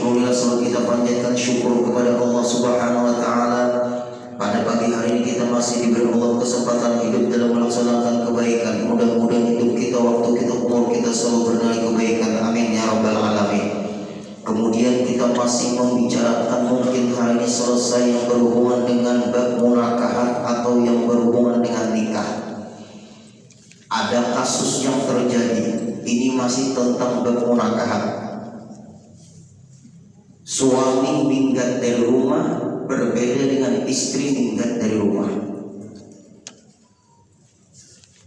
Alhamdulillah, selalu kita panjatkan syukur kepada Allah Subhanahu wa Ta'ala. Pada pagi hari ini kita masih diberi Allah kesempatan hidup dalam melaksanakan kebaikan. Mudah-mudahan hidup kita, waktu kita, umur kita selalu bernilai kebaikan. Amin ya rabbal alamin. Kemudian kita masih membicarakan mungkin hari ini selesai yang berhubungan dengan bab munakahat atau yang berhubungan dengan nikah. Ada kasus yang terjadi. Ini masih tentang bab munakahat. Suami minggat dari rumah berbeda dengan istri minggat dari rumah.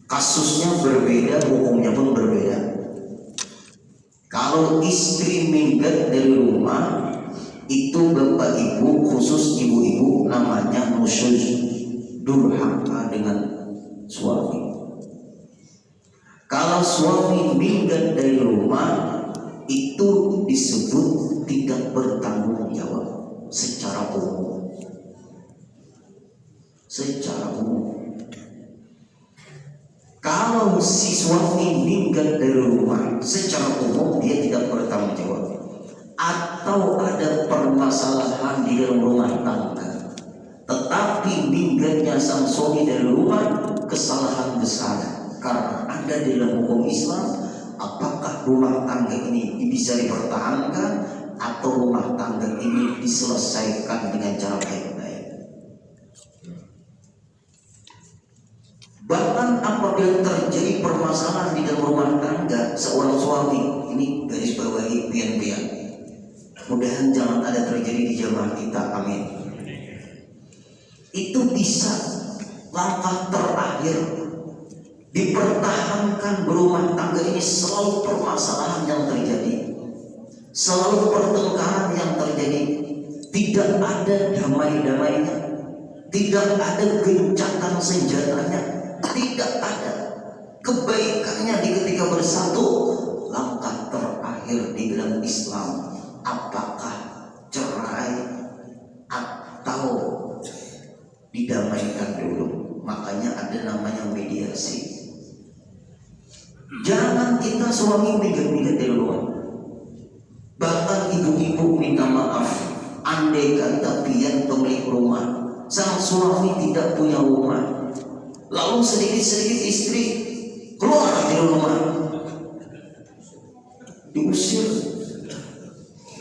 Kasusnya berbeda, hukumnya pun berbeda. Kalau istri minggat dari rumah, itu bapak ibu, khusus ibu-ibu, namanya nusyuz, durhaka dengan suami. Kalau suami minggat dari rumah, itu disebut tidak bertanggung jawab secara umum. Secara umum. Kalau si suami minggat dari rumah, secara umum dia tidak bertanggung jawab. Atau ada permasalahan di dalam rumah tangga, tetapi minggatnya sang suami dari rumah kesalahan besar. Karena ada di dalam hukum Islam, apakah rumah tangga ini bisa dipertahankan atau rumah tangga ini diselesaikan dengan cara baik-baik. Bahkan apabila terjadi permasalahan di dalam rumah tangga seorang suami, ini garis bawahi pian-pian, mudahan jangan ada terjadi di jamaah kita, amin. Itu bisa langkah terakhir dipertahankan berumah tangga ini, selalu permasalahan yang terjadi, selalu pertengkaran yang terjadi, tidak ada damai-damainya, tidak ada gencatan senjatanya, tidak ada kebaikannya di ketika bersatu. Langkah terakhir di dalam Islam, apakah cerai atau didamaikan dulu? Makanya ada namanya mediasi. Jangan kita suami minggat-minggat dari rumah. Bahkan ibu-ibu minta maaf, andai kata pian pemilik rumah, sang suami tidak punya rumah, lalu sedikit-sedikit istri keluar dari rumah, diusir.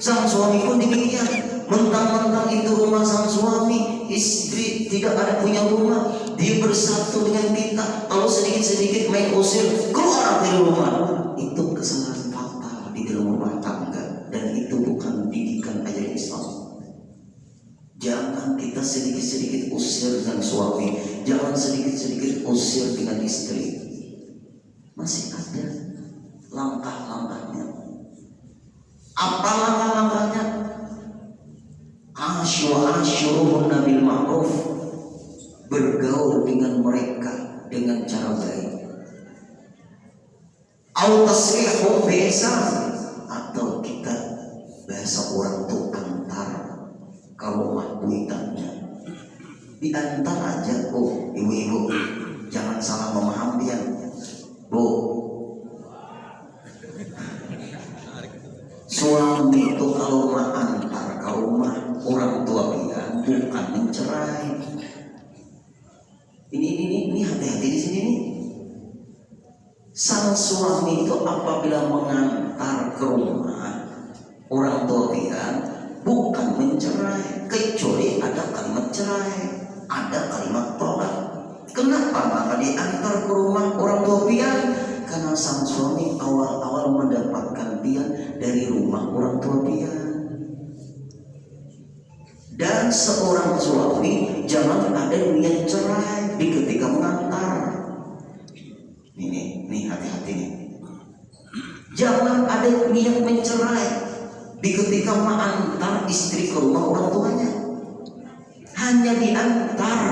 Sang suami pun demikian, mentang-mentang itu rumah sang suami, istri tidak ada punya rumah, dia bersatu dengan kita, lalu sedikit-sedikit main usir, keluar dari rumah. Itu kesalahan fatal di dalam rumah tangga, dan itu bukan didikan ajaran Islam. Jangan kita sedikit-sedikit usir dengan suami, jangan sedikit-sedikit usir dengan istri. Masih ada langkah-langkahnya. Apa langkah-langkahnya? Asyuruhunna bil ma'ruf, bergaul dengan mereka dengan cara baik. Au tasrihum bi ihsan, atau kita bahasa orang tuh antar ke rumah buitannya, diantar aja. Oh ibu-ibu, jangan salah memahami ya bu, suami itu kalau antar ke rumah orang tua dia bukan mencerai. Ini hati-hati di sini nih. Sang suami itu apabila mengantar ke rumah orang tua dia bukan mencerai, kecuali ada kalimat cerai, ada kalimat tolak. Kenapa maka diantar ke rumah orang tua pian? Karena sang suami awal-awal mendapatkan pian dari rumah orang tua pian. Dan seorang suami jangan ada niat cerai di ketika mengantar. Ini hati-hati nih. Jangan ada niat mencerai di ketika mengantar istri ke rumah orang tuanya. Hanya diantar.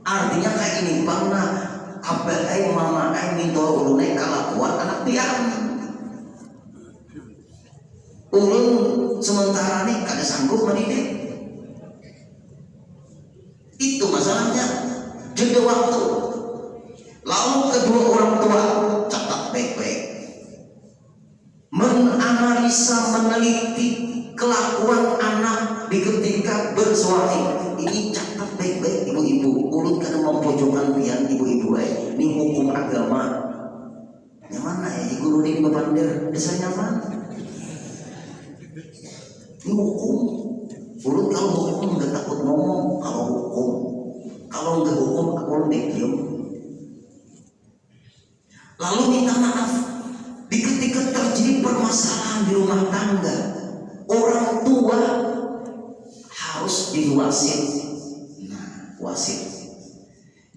Artinya kayak ini, karena abai mama ai minta ulunai kalakuan anak pian. Ulun sementara nih kada sanggup mendidik. Itu masalahnya, jeda waktu. Lalu kedua orang tua catat baik-baik, menganalisa, meneliti ke mandir desanya mana? Ini hukum. Urut kalau hukum nggak takut ngomong. Kalau hukum, kalau nggak hukum aku diam. Lalu minta maaf. Di ketika terjadi permasalahan di rumah tangga, orang tua harus diwasit. Nah, wasit.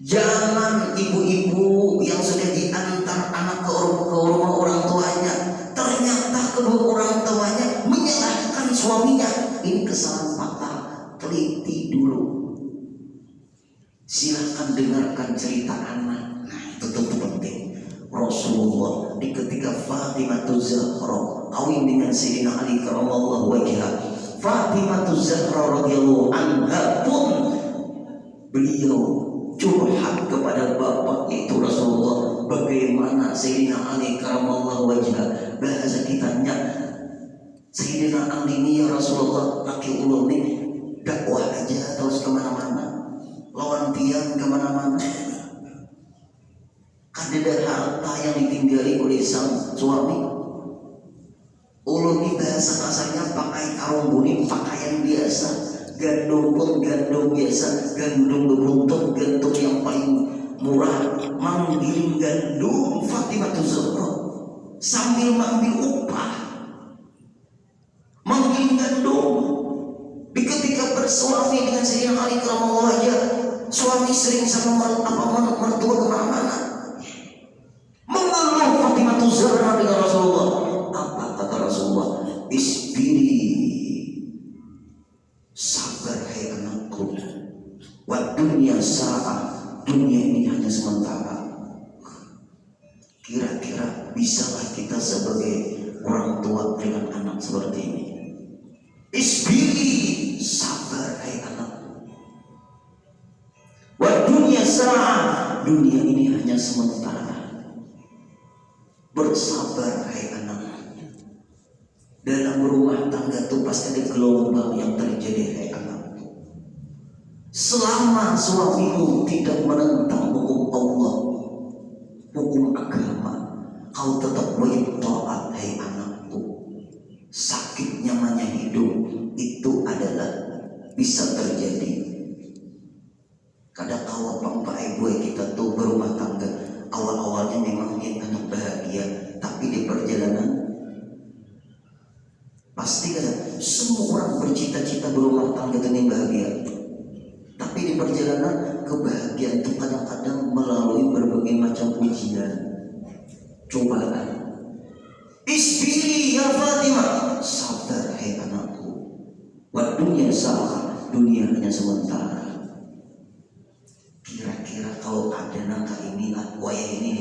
Jangan ibu-ibu yang sudah diantar anak ke rumah orang tuanya, ternyata kedua orang tuanya menyalahkan suaminya. Ini kesalahan fatal. Teliti dulu. Silahkan dengarkan cerita anak. Nah, itu tentu penting. Rasulullah di ketika Fatimah Zahra kawin dengan Sayyidina Ali karramallahu wajhah, Fatimah Zahra radhiyallahu anha pun beliau curhat kepada bapak itu Rasulullah, bagaimana Sayyidina Ali karramallahu wajhah. Bahasa kitanya, Sayyidina Ali ini ya Rasulullah, laki ulun ini dakwah aja terus kemana-mana, lawan tiang kemana-mana, ada harta yang ditinggali oleh sang suami. Ulun ini bahasa kasarnya pakai karung buni, pakaian biasa, gandum pun gandum biasa, gandum beruntun, gandum yang paling murah, manggiling gandum Fatimah Zahra sambil mengambil upah, manggiling gandum. Di ketika bersuami dengan Sayyidina Ali karramallahu wajhah, suami sering sama mertua kemana-mana. Mengeluh Fatimah Zahra dengan Rasulullah. Apa kata Rasulullah? Isbiri, sabar hai anakku. Wa dunya sa'ah, dunia ini hanya sementara. Kira-kira bisalah kita sebagai orang tua dengan anak seperti ini? Isbiri, sabar hai anakku. Wa dunya sa'ah, dunia ini hanya sementara. Bersabar hai anak. Dalam rumah tangga itu pasti ada gelombang yang terjadi hai anak. Selama suamimu tidak menentang hukum Allah, hukum agama, kau tetap taat hai anakku. Sakit nyamannya hidup itu adalah bisa terjadi. Kadang kala bapak ibu kita tuh berumah tangga, awal-awalnya memang ingin anak bahagia, tapi di perjalanan pasti kan semua orang bercita-cita berumah tangga dengan bahagia, tapi di perjalanan kebahagiaan itu kadang-kadang melalui berbagai macam ujian, cobaan. Isbiri ya Fatimah, sabar hai anakku. Wa dunya sa'ah, dunia hanya sementara. Kira-kira kalau ada nangka ini lah, waya ini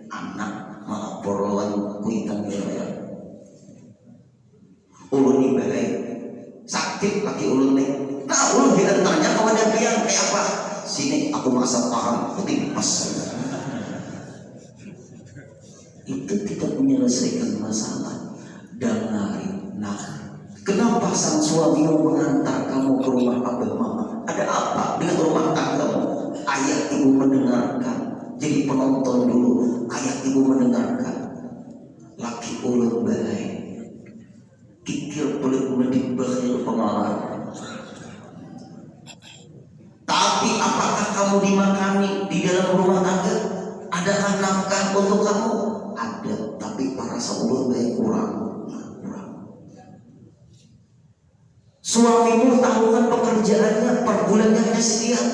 anak melapor lawan kuitan ya. Ulun ini baik, sakit laki ulun nih. Nah ulun diantaranya kepada dia kayak apa? Sini aku masak paham, putih pas. Itu tidak menyelesaikan masalah. Dengarin, nah kenapa sang suami mengantar kamu ke rumah abah mama? Ada apa dengan rumah tanggamu? Ayah ibu mendengarkan, jadi penonton dulu. Ayah ibu mendengarkan. Laki ulun baik, kikir pelit medit bakhil pengalar. Tapi apakah kamu dimakani di dalam rumah tangga? Adakah nafkah untuk kamu? Ada, tapi para ulun baik kurang. Suamimu tahu kan pekerjaannya per bulannya hanya sekian.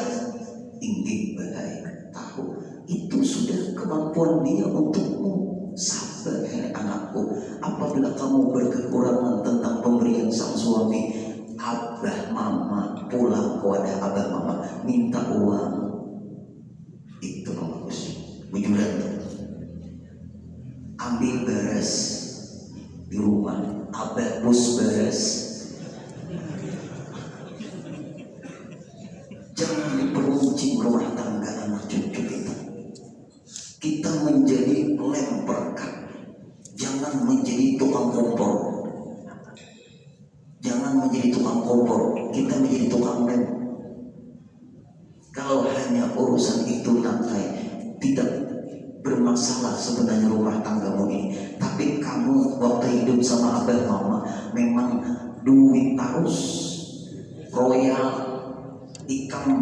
Ingin baik tahu itu sudah kemampuan dia untukmu. Sabar hai anakku. Apabila kamu berkekurangan tentang pemberian sang suami, abah mama pulang kepada abah mama minta uang. Itu bagus. Bujuran ambil beres di rumah, abah bus beres. Jangan diperuncing rumah tangga anak cucu kita. Kita menjadi lem perekat. Jangan menjadi tukang kompor. Jangan menjadi tukang kompor. Kita menjadi tukang lem. Kalau hanya urusan itu nanti tidak bermasalah sebenarnya rumah tanggamu ini. Tapi kamu waktu hidup sama abah mama memang duit terus, royal, ikam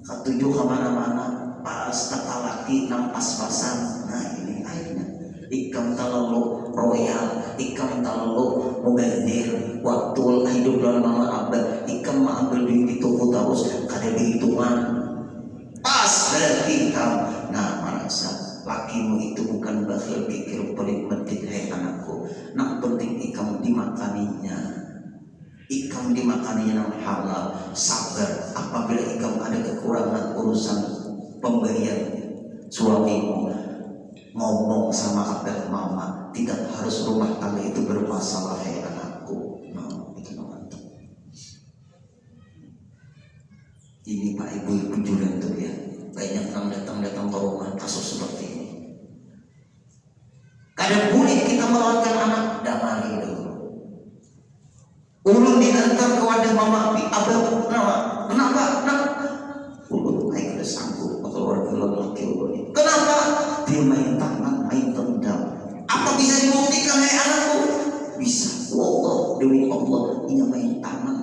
ketujuh kemana-mana, pas kata laki nang pas-pasan. Nah ini akhirnya ikam terlalu royal, ikam terlalu mugadir. Waktu hidup dalam mama abah, ikam mengambil duit itu terus, kada dihitungan. Pas berarti ikam, nah merasa lakimu itu bukan bakal pikir pelit medit, hai anakku. Nah penting ikam dimakaninya. Ikam dimakaninya yang halal, sabar. Apabila ikam ada kekurangan urusan pemberian suamimu, ngomong sama abah mama, tidak harus rumah tangga itu bermasalah, hai anakku. Nah, itu mantap. Ini Pak Ibu jujuran tuh ya, banyak yang datang ke rumah kasus seperti ini. Kadang boleh kita melawankan anak, damai dulu. Ulun diantar ke wadah mama api, abah kenapa? Ulun naik udah sanggup keluar laki ulun. Kenapa? Dia main tangan, main tendang. Apa bisa dibuktikan, hai anakku? Bisa. Wallah, demi Allah, ini main tangan,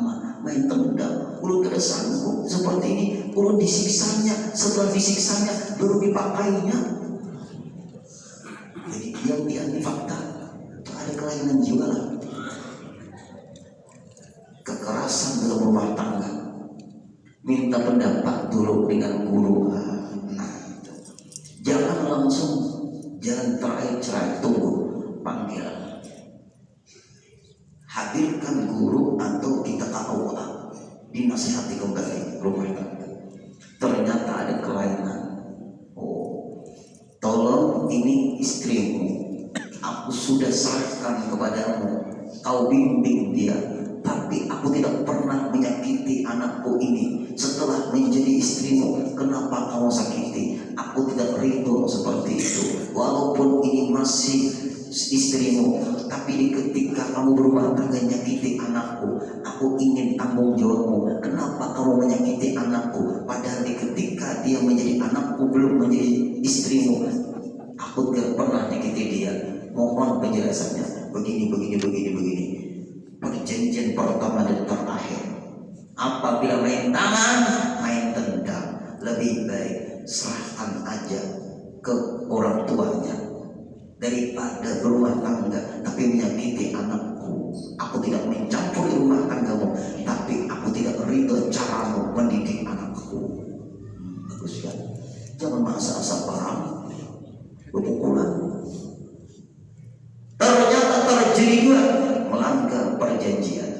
main tendang. Ulun kada sanggup seperti ini. Ulun disiksanya, setelah disiksanya baru dipakainya. Jadi dia di fakta itu ada kelainan jiwa lah. Kekerasan dalam rumah tangga, minta pendapat dulu dengan guru. Nah, itu. Jangan langsung jalan cerai, tunggu panggil, hadirkan guru atau kita KUA, dinasihati kembali rumah tangga. Ternyata ada kelainan. Oh, tolong ini istrimu, aku sudah serahkan kepadamu, kau bimbing dia. Tapi aku tidak pernah menyakiti anakku ini. Setelah menjadi istrimu, kenapa kamu sakiti? Aku tidak ridho seperti itu. Walaupun ini masih istrimu, tapi ketika kamu berumah tangga nyakiti anakku, aku ingin tanggung jawabmu. Kenapa kamu menyakiti anakku? Padahal ketika dia menjadi anakku, belum menjadi istrimu, aku tidak pernah nyakiti dia. Mohon penjelasannya. Begini. Perjanjian pertama dan terakhir, apabila main tangan, main tendang, lebih baik serahkan aja ke orang tuanya daripada berumah tangga tapi menyakiti anakku. Aku tidak mencampuri rumah tanggamu, tapi aku tidak ridho caramu mendidik anakku. Bagus ya, jangan masa-asa perang, pukulan. Ternyata terjadi juga melanggar perjanjian,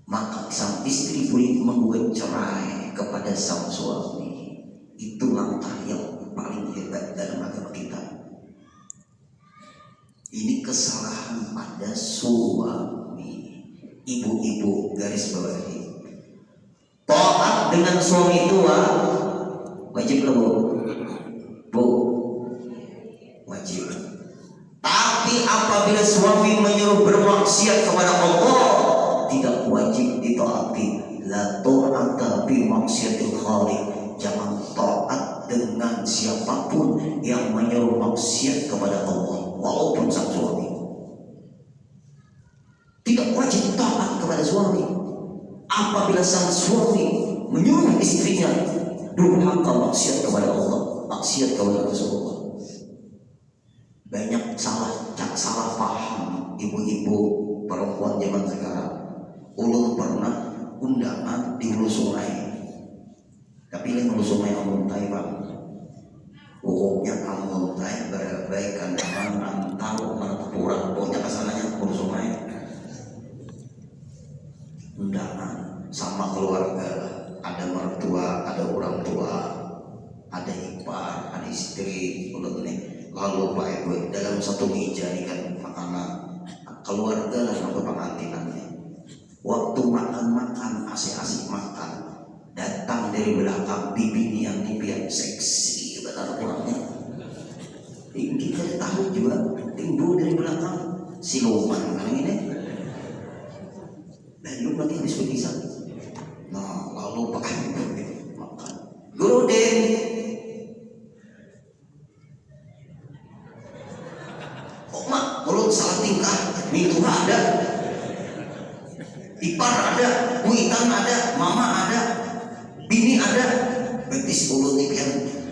maka sang istri boleh menggugat cerai kepada sang suami. Itu langkah yang paling hebat dalam agama kita. Ini kesalahan pada suami. Ibu-ibu garis bawahi, taat dengan suami tua wajib loh bu, wajib. Tapi apabila suami menyuruh bermaksiat kepada Allah, tidak wajib ditaati. La ta'ata bi maksiatil khaliq. Jangan taat dengan siapapun yang menyuruh maksiat kepada Allah, walaupun sang suami. Tidak wajib taat kepada suami. Apabila sang suami menyuruh istrinya durhaka maksiat kepada Allah, maksiat kepada Rasulullah. Banyak salah paham ibu-ibu perempuan zaman sekarang. Ulun pernah undangan di Hulu Sungai, tapi ini Hulu Sungai Amuntai Pak. Hukumnya Amuntai berbaikan dengan Antau Martapura, pokoknya kesananya Hulu Sungai. Undangan sama keluarga, ada mertua, ada orang tua, ada ipar, ada istri, ulun nih. Lalu Pak Ibu dalam satu meja nih kan makanan keluarga lah sampai pengantinannya. Waktu makan asik-asik makan, datang dari belakang bibi yang seksi benar orangnya. Kita tahu juga timbul dari belakang siluman kan ini. Dan lu lagi habis berpisah. Nah lalu Pak Ibu makan Guru Den. ulun salah tingkah, mituha ada, ipar ada, kuitan ada, mama ada, bini ada, betis ulun nih yang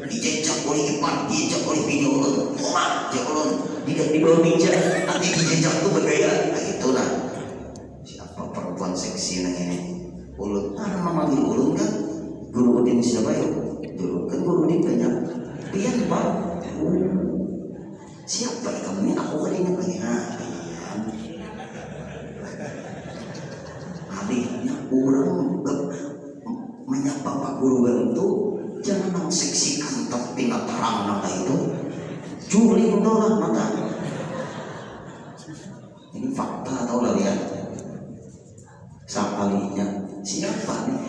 dijejak oleh ipar, dijejak oleh bini ulun, mama, jejak ulun, tidak di bawah meja, nanti dijejak tuh bergaya, nah itulah siapa perempuan seksi nang ini, ulun, mama guru ulun kan, guru udin siapa ya? Dulu kan guru udin banyak, pian pak, siapa kamu ini? Aku kan ingat lagi, pian, adiknya orang menyapa pak guru itu jangan nang seksikan tapi nggak terang nang itu juling doang mata ini fakta atau lah ya sekalinya siapa nih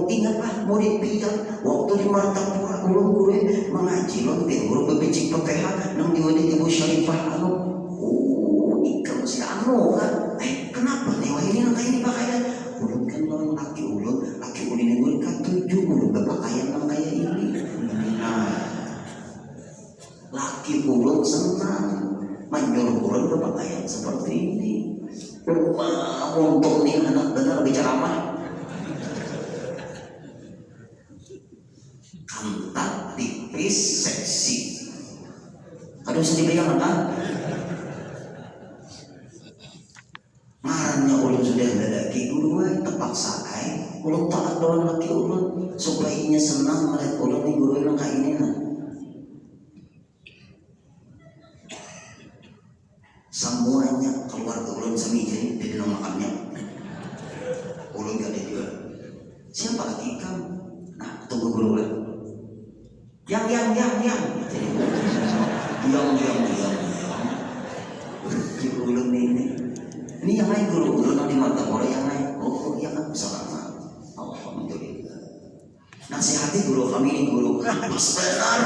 ingatlah murid pian waktu di Martapura guru mengaji lontin guru bebicik PPH nang diwadi ibu Syarifah ikam si anu kan kenapa nih wah ini nang ini pakaian ulun kan lawan laki ulun ini ulun kan 7 ulun berpakaian nang kayak ini. Nah laki ulun senang menyuruh ulun berpakaian seperti ini. Untuk nih anak benar bicara mah kantat tipis seksi. Aduh sedih bayang kan? Marahnya ulun sudah ada lagi guru terpaksa ulun taat lawan laki ulun supaya inya senang melihat ulun nih guru yang kayak ini nah. Semuanya keluarga ulun semijin di dalam makamnya ulun gak ada juga siapa lagi kamu nah tunggu guru lah yang yang ulun ini yang lain guru ulun di mata orang yang lain yang kan bisa lama alhamdulillah nasihati guru kami ini guru pas benar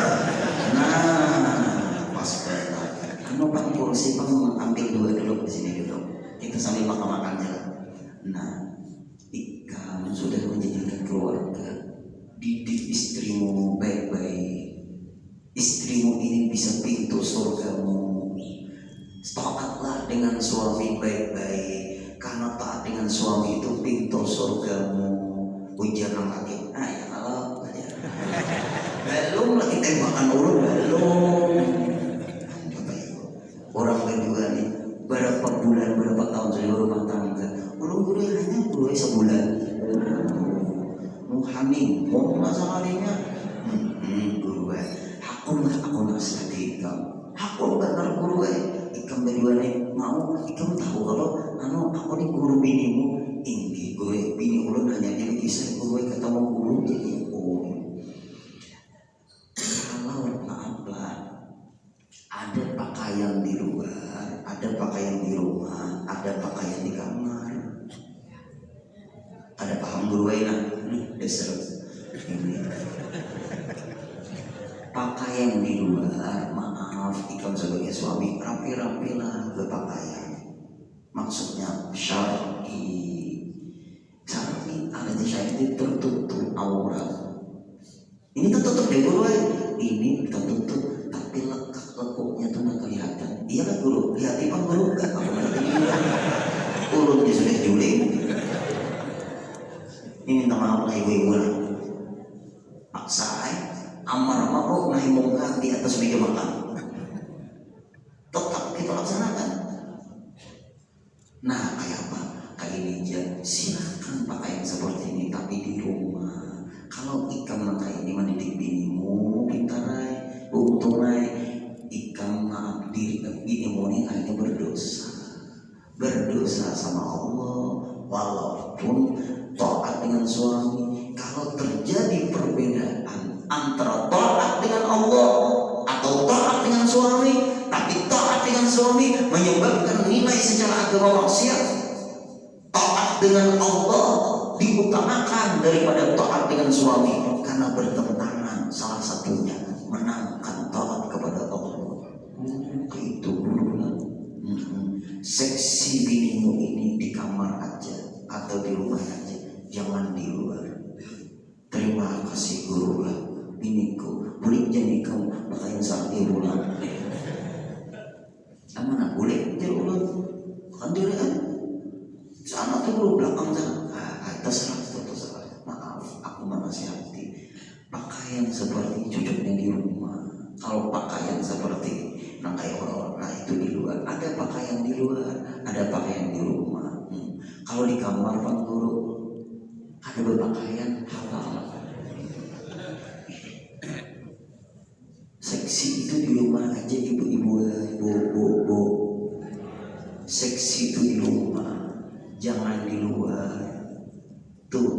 pas benar anu pak kursi pak ambil 2 dulu di sini dulu kita sambil makan jalan nah kamu sudah menjadikan keluarga didik istrimu baik-baik istrimu ini bisa pintu surgamu taatlah dengan suami baik-baik karena taat dengan suami itu pintu surgamu ujian yang lagi ya kalau belum lagi tembakan ulun belum orang berdua nih berapa bulan berapa tahun sudah rumah tangga ulun guru hanya guru sebulan hamil mau masalahnya guru aku nasihatin kamu aku benar guru ikam berdua nih mau ikam tahu kalau aku nih guru binimu ini gue bini ulun hanya dia kisah gue ketemu guru jadi kalau maaflah ada pakaian di luar ada pakaian di rumah ada pakaian di kamar ada paham guru dasar ini pakaian di luar maaf ikam sebagai suami rapi-rapilah berpakaian maksudnya syar'i ada di syar'i tertutup aurat ini tertutup deh guru ini tertutup tapi lekuk-lekuknya tuh nggak kelihatan iya kan guru lihat pak guru nggak apa urut dia sudah juling ini minta maaf lah ibu-ibu lah paksa amar mabuk nahi mungkar di atas meja makan tetap kita laksanakan nah kayak apa kayak ini aja silakan pakaian seperti ini tapi di rumah kalau ikam kayak ini mendidik binimu pintarai untungai ikam maaf diri binimu ini hanya berdosa sama Allah walaupun taat dengan suami kalau terjadi perbedaan antara taat dengan Allah atau taat dengan suami tapi taat dengan suami menyebabkan nilai secara agama maksiat taat dengan Allah diutamakan daripada taat dengan suami karena bertentangan salah satunya menangkan taat kepada Allah itu dulu seksi binimu ini di kamar aja atau di rumah aja jangan di luar terima kasih guru lah biniku boleh jadi kamu pakaian saat ibu lah mana boleh jadi luar, ada pakaian di rumah. Kalau di kamar Pak Guru ada berpakaian halal. Seksi itu di rumah aja ibu-ibu, bu. Seksi itu di rumah, jangan di luar. Tuh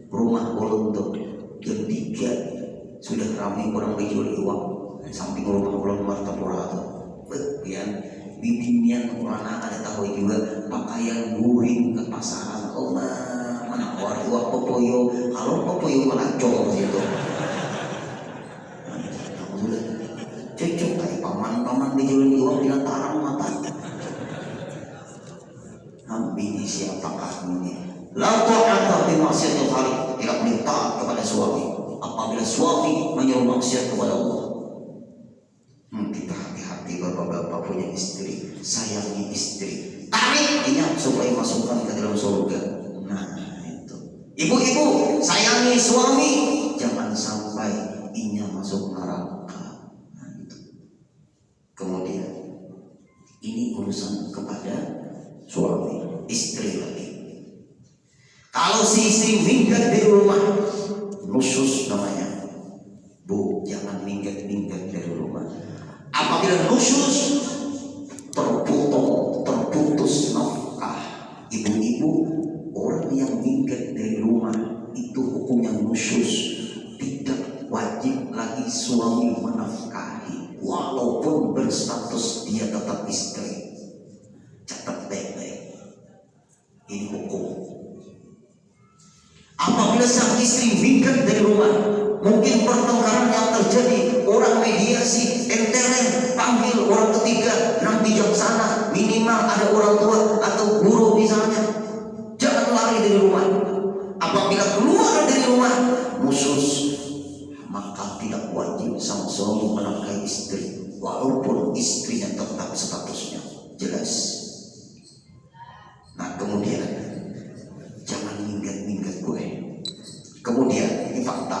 rumah ulun tuh yang 3 sudah ramai orang dijual uang. Samping rumah ulun Martapura tuh, bagian bimbingan orang ada tahu juga pakaian guring ke pasaran. Oh mana orang uang popoyo, kalau popoyo melacong gitu. Cocok kayak paman dijual uang dengan tarang mata. Ini siapakah ini? La ta'ata bi maksiatil khaliq, tidak boleh taat kepada suami apabila suami menyuruh maksiat kepada Allah. Kita hati-hati bapak-bapak punya istri, sayangi istri, tarik dia supaya masukkan ke dalam surga. Nah itu. Ibu-ibu sayangi suami, jangan sampai inya masuk neraka. Nah itu. Kemudian ini urusan kepada suami, istri lagi. Kalau si istri minggat di rumah, nusyus namanya. Bu, jangan minggat dari rumah. Apabila nusyus, terputus nafkah. Ibu-ibu, orang yang minggat dari rumah itu hukumnya nusyus. Tidak wajib lagi suami menafkahi, walaupun berstatus dia tetap istri. Catat baik-baik. Ini hukum. Apabila sang istri minggat dari rumah, mungkin pertengkaran yang terjadi, orang mediasi, enteren, panggil orang ketiga, yang bijaksana, minimal ada orang tua atau guru misalnya. Jangan lari dari rumah. Apabila keluar dari rumah, khusus, maka tidak wajib sang suami menafkahi istri, walaupun istrinya tetap statusnya. Jelas. Nah kemudian jangan minggat gue. Kemudian ini fakta.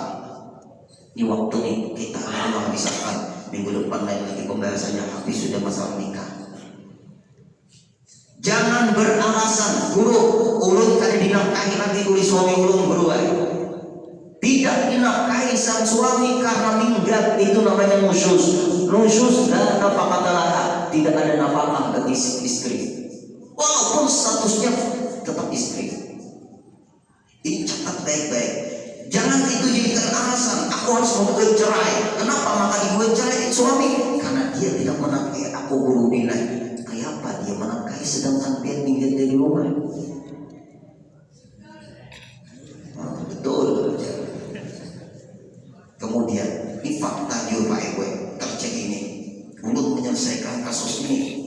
Ini waktu ini kita memang misalkan minggu depan lain lagi pembahasannya habis sudah masalah nikah. Jangan beralasan guru ulun kada dinafkahi lagi oleh suami ulun beruai. Tidak dinafkahi sang suami karena minggat, itu namanya nusyus. Nusyus dan nafaqatalah, tidak ada nafkah bagi istri. Walaupun statusnya tetap istri. Ini catat baik-baik. Jangan itu jadikan alasan aku harus menggugat cerai. Kenapa maka dibuat cerai suami? Karena dia tidak menafkahi aku guru nilai. Kayak apa dia menafkahi sedangkan dia minggat dari rumah? Betul. Kemudian ini fakta juga Pak Ewe terjadi ini. Untuk menyelesaikan kasus ini,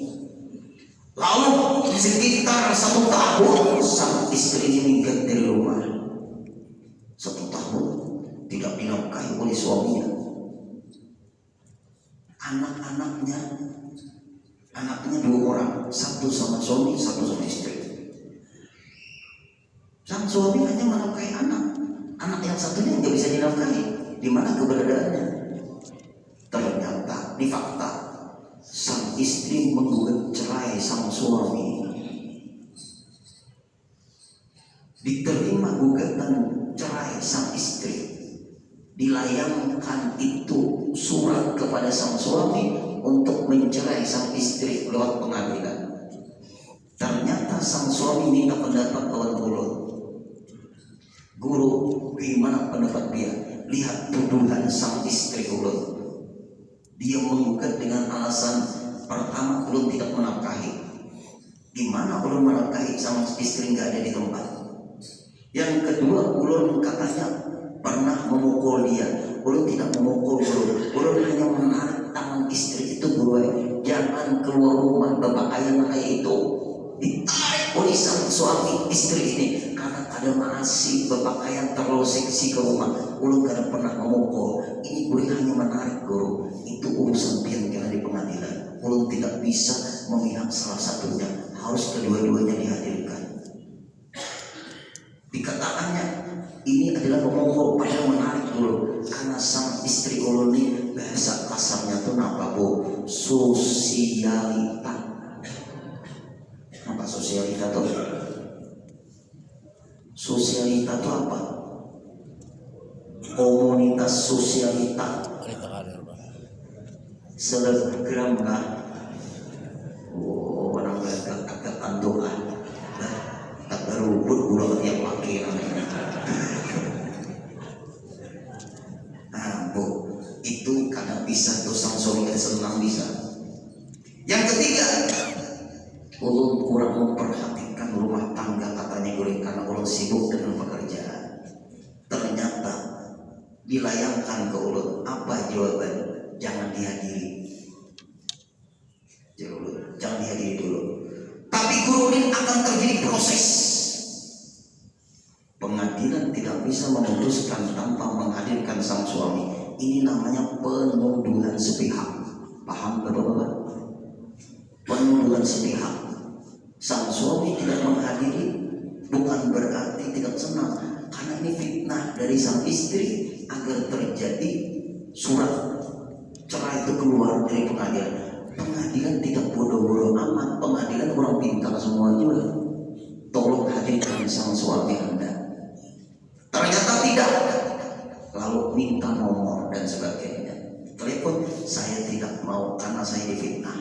lalu sekitar 1 tahun sang istri minggat dari rumah. 1 tahun tidak dinafkahi oleh suaminya. Anaknya 2 orang, 1 sama suami, 1 sama istri. Sang suami hanya menafkahi anak yang satunya nggak bisa dinafkahi. Di mana keberadaannya? Ternyata di fakta sang istri menggugat cerai sang suami. Diterima gugatan cerai sang istri, dilayangkan itu surat kepada sang suami untuk mencerai sang istri lewat pengadilan. Ternyata sang suami minta pendapat kawan guru, gimana pendapat dia? Lihat tuduhan sang istri ulun. Dia menggugat dengan alasan pertama ulun tidak menafkahi. Gimana ulun menafkahi sang istri nggak ada di tempat? Yang kedua, ulun katanya pernah memukul dia. Ulun tidak memukul ulun hanya menarik tangan istri itu beruai, jangan keluar rumah, bapak ayah itu ditarik oleh sang suami istri ini karena ada masih bapak ayah terlalu seksi ke rumah. Ulun tidak pernah memukul, ini boleh hanya menarik guru. Itu urusan biar di pengadilan. Ulun tidak bisa memihak salah satunya, harus kedua-duanya dihadirkan. Dikatakannya ini adalah memukul pada menarik dulu karena sang istri ulun ini bahasa kasarnya tuh apa bu? Sosialita. sosialita tuh? Sosialita itu apa? Komunitas sosialita. Selebgram kah? Oh, orang agak kantuk ah. Tak berubut ulang tiap pagi namanya. Nah, bu, itu karena bisa tuh sang suami senang bisa. Yang ketiga, ulun kurang memperhatikan rumah tangga katanya gue karena ulun sibuk dengan pekerjaan. Ternyata dilayangkan ke ulun apa jawaban? Jangan dihadiri. Jangan dihadiri dulu. Tapi gurunin akan terjadi proses. Pengadilan tidak bisa memutuskan tanpa menghadirkan sang suami. Ini namanya penuduhan sepihak. Paham Bapak-bapak? Penuduhan sepihak. Sang suami tidak menghadiri bukan berarti tidak senang, karena ini fitnah dari sang istri agar terjadi surat cerai itu keluar dari pengadilan. Pengadilan tidak bodoh-bodoh amat, pengadilan orang pintar semua juga. Tolong hadirkan sang suami Anda. Ternyata tidak, lalu minta nomor dan sebagainya. Telepon, saya tidak mau karena saya difitnah.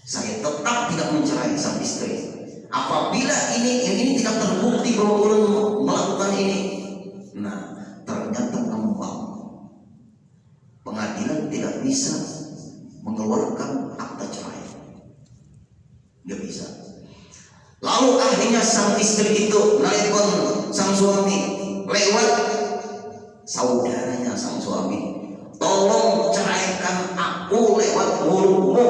Saya tetap tidak mencerai sang istri. Apabila ini tidak terbukti bahwa ulun melakukan ini, nah ternyata ngembang. Pengadilan tidak bisa mengeluarkan akta cerai, nggak bisa. Lalu akhirnya sang istri itu nelpon sang suami lewat saudaranya sang suami, tolong ceraikan aku lewat mulutmu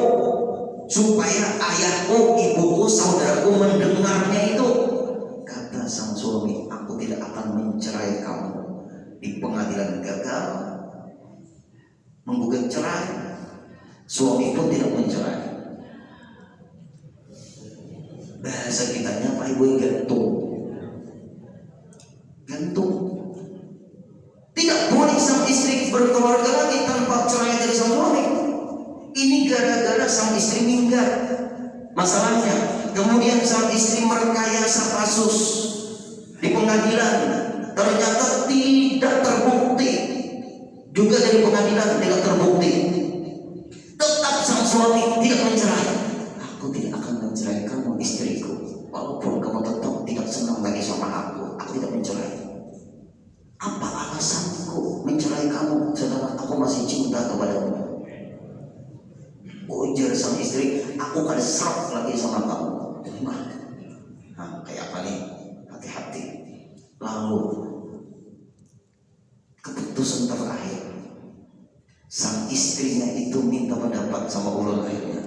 supaya ayahku, ibuku, saudaraku mendengarnya itu. Kata sang suami, aku tidak akan mencerai kamu. Di pengadilan gagal menggugat cerai, suami pun tidak mencerai. Bahasa kitanya Pak Ibu gantung. Gantung. Tidak boleh sang istri berkeluarga lagi tanpa cerai dari sang suami. Ini gara-gara sang istri minggat masalahnya. Kemudian sang istri merekayasa kasus di pengadilan, ternyata tidak terbukti. Juga dari pengadilan tidak terbukti. Tetap sang suami tidak mencerai. Aku tidak akan mencerai kamu istriku, walaupun kamu tetap tidak senang lagi sama aku tidak mencerai. Apa alasanku mencerai kamu sedangkan aku masih cinta kepadamu? Ujar sang istri, aku kan serap lagi sama kamu. Nah, kayak apa nih? Hati-hati. Lalu keputusan terakhir, sang istrinya itu minta pendapat sama ulun akhirnya.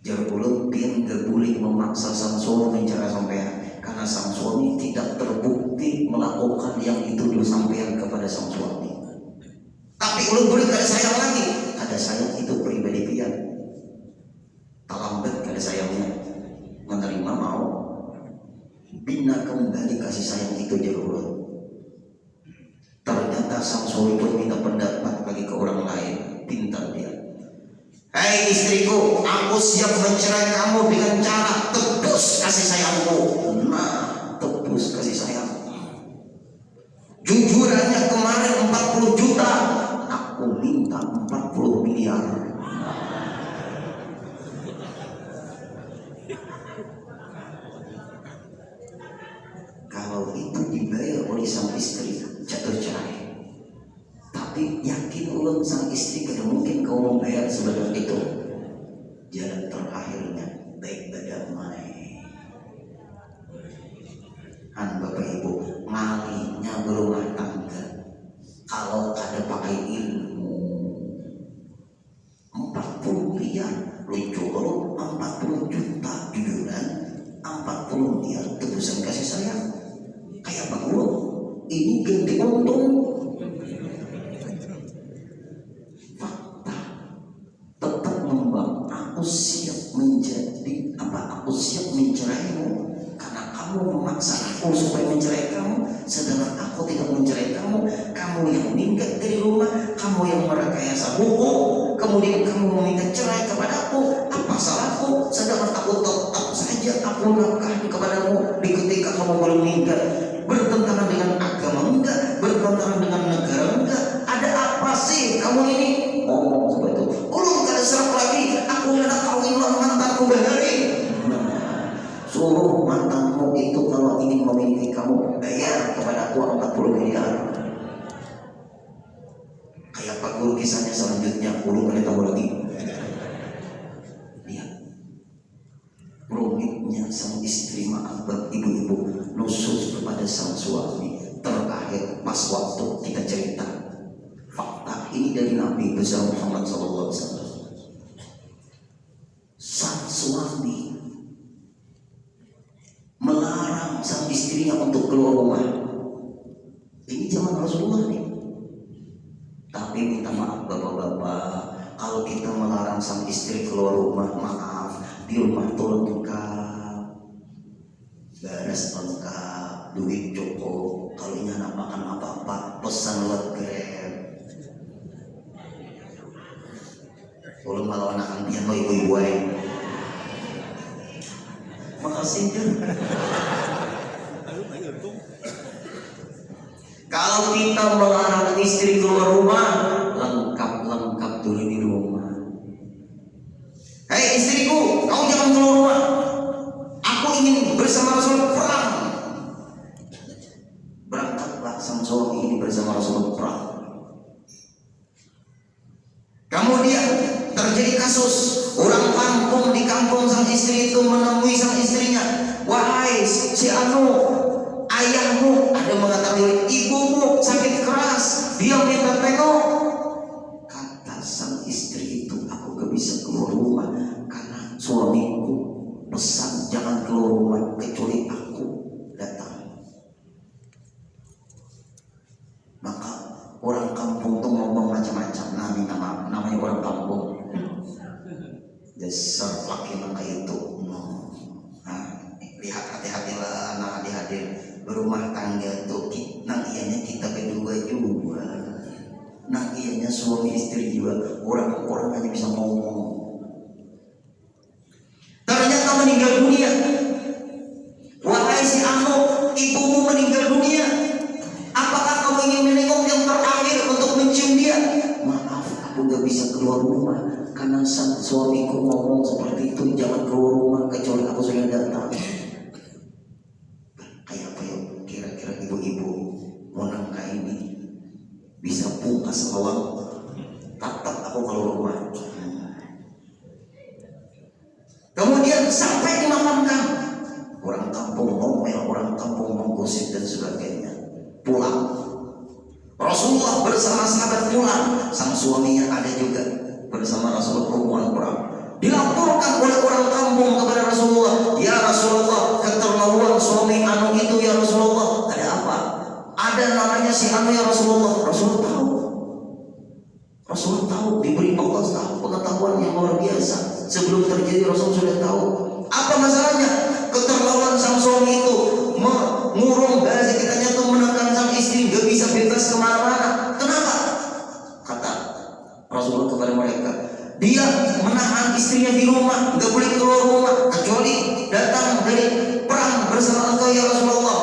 Jar ulun pian gak boleh memaksa sang suami mencerai sampean, karena sang suami tidak terbukti melakukan yang itu dulu sampean kepada sang suami. Tapi ulun boleh kada sayang lagi, kada sayang itu pribadi pian. Tak lambat kada sayangnya menerima mau bina kembali kasih sayang itu jar ulun. Ternyata sang suami pun minta pendapat lagi ke orang lain. Pintar dia. Hei istriku, aku siap mencerai kamu dengan cara tebus kasih sayangku. Nah, tebus kasih sayang. Jujurannya kemarin 40 juta, aku minta 40 miliar. Kalau itu dibayar oleh sang istri, jatuh cerai. Tapi yakin ulun sang istri kada mungkin kau membayar sebanyak itu. Jalan terakhirnya baik berdamai. Bapak Ibu, ngalinya berumah tangga kalau kada pakai ilmu 40 miliar lucu, kalau 40 juta jujuran, 40 miliar tebusan kasih sayang. Kayak Pak Ulun, ini ganti untung. Aku siap menjadi apa? Aku siap menceraimu karena kamu memaksa aku supaya mencerai kamu, sedangkan aku tidak mencerai kamu. Kamu yang minggat dari rumah, kamu yang merekayasa hukum, kemudian kamu meminta cerai kepada aku. Apa masalahku, sedangkan aku tetap saja aku nafkahi kepadamu di ketika kamu belum meninggal. Bertentangan dengan agama enggak, bertentangan dengan negara enggak. Ada apa sih kamu ini? Ngomong seperti itu. Ulun kali serap lagi, aku hendak kawin mantanku bahari. Suruh mantanmu itu kalau ingin memiliki kamu bayar kepada aku 40 miliar. Kayak Pak Guru kisahnya selanjutnya, Guru kali tahu lagi. Lihat, rumitnya sang istri, maaf ibu-ibu, nusus kepada sang suami. Terakhir pas waktu kita cerita fakta ini dari Nabi besar Muhammad SAW. Sang suami melarang sang istrinya untuk keluar rumah. Ini zaman Rasulullah nih. Tapi minta maaf bapak-bapak, kalau kita melarang sang istri keluar rumah, maaf, di rumah tuh lengkap, beres lengkap, duit cukup. Kalau ini anak makan apa-apa, pesan lewat Grab. Kalau malah anak antian lo ibu-ibu aja. Makasih ya. Kalau kita melarang istri keluar rumah, lengkap dulu di rumah. Hei istriku, kau jangan keluar rumah. Aku ingin bersama Rasul perang. Berangkatlah sang suami ini bersama Rasul perang. Kemudian terjadi kasus orang kampung di kampung sang istri itu menemui sang istrinya. Wahai si anu, ayahmu, ada mengatakan ibumu sakit keras, dia minta tengok. Kata sang istri itu, aku gak bisa keluar rumah karena suamiku pesan jangan keluar rumah kecuali aku datang. Maka orang kampung tuh ngomong macam-macam. Nah, minta maaf, namanya orang kampung. Dasar laki kayak itu. Lihat hati-hatilah anak adik-adik berumah tangga tuh, nang ianya kita berdua juga, nang ianya suami istri juga, orang-orang hanya bisa ngomong. Ternyata meninggal dunia. Wahai si anu, ibumu meninggal dunia. Apakah kamu ingin menengok yang terakhir untuk mencium dia? Maaf, aku gak bisa keluar rumah karena sang suamiku ngomong seperti itu, jangan keluar rumah kecuali aku sudah datang. Kira-kira ibu-ibu mau nangka ini bisa pungkas lawang, tatap aku keluar rumah. Kemudian sampai dimakamkan, orang kampung ngomel, orang kampung menggosip dan sebagainya. Pulang, Rasulullah bersama sahabat pulang, sang suaminya ada juga bersama Rasulullah rombongan perang. Dilaporkan oleh orang kampung kepada Rasulullah, ya Rasulullah, keterlaluan suami anu itu ya Rasulullah. Ada apa? Ada namanya si anu ya Rasulullah. Rasulullah tahu, diberi Allah tahu pengetahuan yang luar biasa. Sebelum terjadi Rasul sudah tahu. Apa masalahnya? Keterlaluan sang suami itu mengurung, bahasa kitanya tuh menekan sang istri, gak bisa bebas kemana-mana. Kenapa? Kata Rasulullah kepada mereka, dia menahan istrinya di rumah, gak boleh keluar rumah kecuali datang dari perang bersama engkau ya Rasulullah.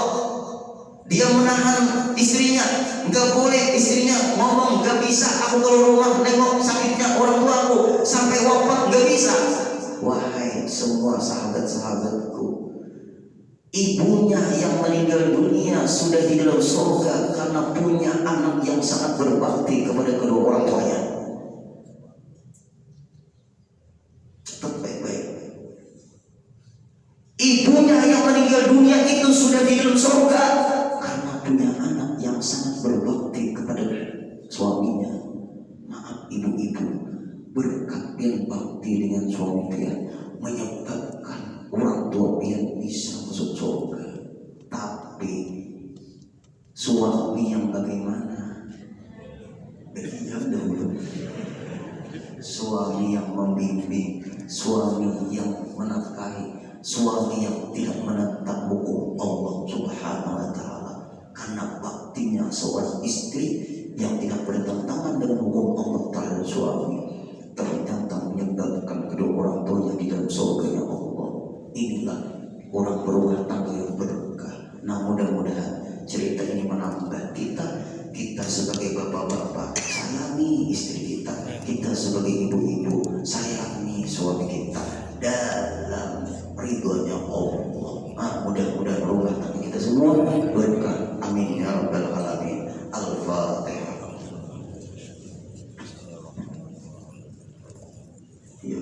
Dia menahan istrinya, gak boleh istrinya ngomong, gak bisa aku keluar rumah nengok sakitnya orang tuaku sampai wafat, gak bisa. Wahai semua sahabat-sahabatku, ibunya yang meninggal dunia sudah di dalam surga karena punya anak yang sangat berbakti kepada kedua orang tuanya. Cepat baik-baik. Ibunya yang meninggal dunia itu sudah di dalam surga karena punya anak yang sangat berbakti kepada suaminya. Maaf ibu-ibu, berkat yang bakti dengan suami pian menyebabkan orang tua pian bisa masuk surga. Tapi suami yang bagaimana? Berdiam dahulu. Suami yang membimbing, suami yang menafkahi, suami yang tidak menentang hukum Allah Subhanahu wa Ta'ala, karena baktinya seorang istri yang tidak bertentangan dengan hukum Allah terhadap suami ternyata menyebabkan kedua orang tuanya di orang berumah tangga yang berkah. Nah, mudah-mudahan cerita ini menambah kita sebagai bapak-bapak sayangi istri kita sebagai ibu-ibu sayangi suami kita dalam ridhonya Allah. Mudah-mudahan rumah tangga kita semua berkah. Amin ya rabbal alamin. Al-Fatihah. Ya